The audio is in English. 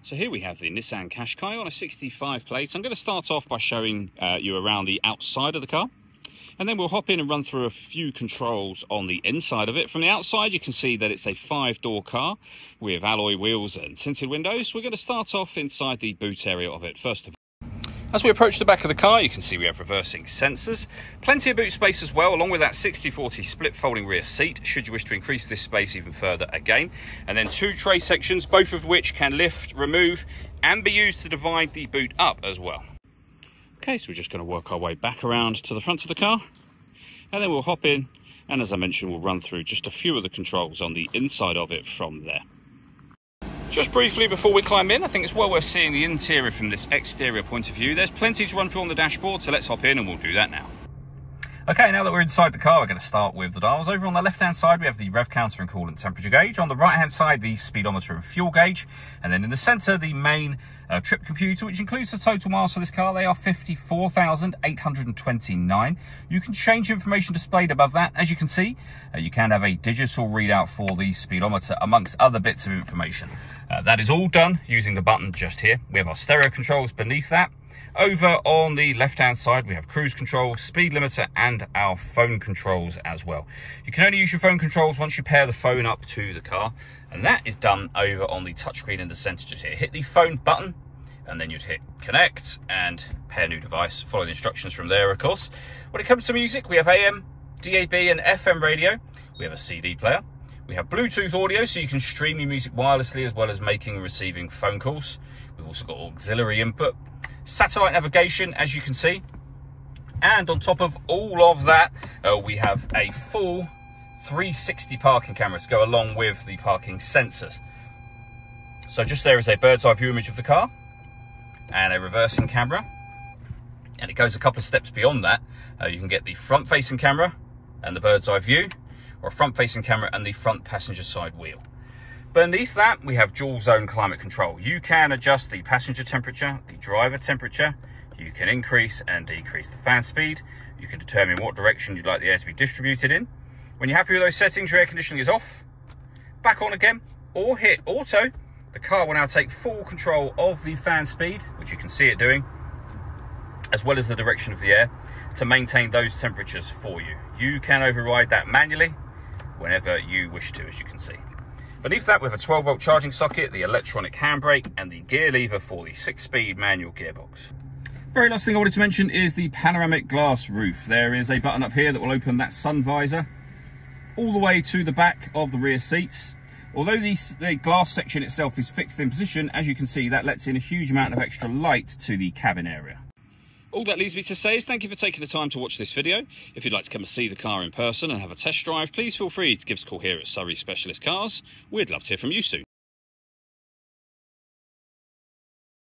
So here we have the Nissan Qashqai on a 65 plate. I'm going to start off by showing you around the outside of the car. And then we'll hop in and run through a few controls on the inside of it. From the outside, you can see that it's a 5-door car with alloy wheels and tinted windows. We're going to start off inside the boot area of it first of all. As we approach the back of the car, you can see we have reversing sensors. Plenty of boot space as well, along with that 60/40 split folding rear seat, should you wish to increase this space even further again. And then 2 tray sections, both of which can lift, remove, and be used to divide the boot up as well. Okay, so we're just going to work our way back around to the front of the car, and then we'll hop in, and as I mentioned, we'll run through just a few of the controls on the inside of it from there. Just briefly before we climb in, I think it's well worth seeing the interior from this exterior point of view. There's plenty to run through on the dashboard, so let's hop in and we'll do that now. Okay, now that we're inside the car, we're going to start with the dials. Over on the left-hand side, we have the rev counter and coolant temperature gauge. On the right-hand side, the speedometer and fuel gauge. And then in the centre, the main trip computer, which includes the total miles for this car. They are 54,829. You can change information displayed above that. As you can see, you can have a digital readout for the speedometer, amongst other bits of information. That is all done using the button just here. We have our stereo controls beneath that. Over on the left-hand side, we have cruise control, speed limiter, and our phone controls as well. You can only use your phone controls once you pair the phone up to the car, and that is done over on the touchscreen in the center just here. Hit the phone button, and then you'd hit connect and pair new device. Follow the instructions from there, of course. When it comes to music, we have AM, DAB, and FM radio. We have a CD player. We have Bluetooth audio, so you can stream your music wirelessly as well as making and receiving phone calls. We've also got auxiliary input. Satellite navigation, as you can see. And on top of all of that, we have a full 360 parking camera to go along with the parking sensors. So just there is a bird's eye view image of the car and a reversing camera. And it goes a couple of steps beyond that. You can get the front facing camera and the bird's eye view, or a front facing camera and the front passenger side wheel. Beneath that, we have dual zone climate control. You can adjust the passenger temperature, the driver temperature. You can increase and decrease the fan speed. You can determine what direction you'd like the air to be distributed in. When you're happy with those settings, your air conditioning is off, back on again, or hit auto. The car will now take full control of the fan speed, which you can see it doing, as well as the direction of the air, to maintain those temperatures for you. You can override that manually whenever you wish to, as you can see. Beneath that, we have a 12-volt charging socket, the electronic handbrake, and the gear lever for the 6-speed manual gearbox. Very last thing I wanted to mention is the panoramic glass roof. There is a button up here that will open that sun visor all the way to the back of the rear seats. Although the glass section itself is fixed in position, as you can see, that lets in a huge amount of extra light to the cabin area. All that leaves me to say is thank you for taking the time to watch this video. If you'd like to come and see the car in person and have a test drive, please feel free to give us a call here at Surrey Specialist Cars. We'd love to hear from you soon.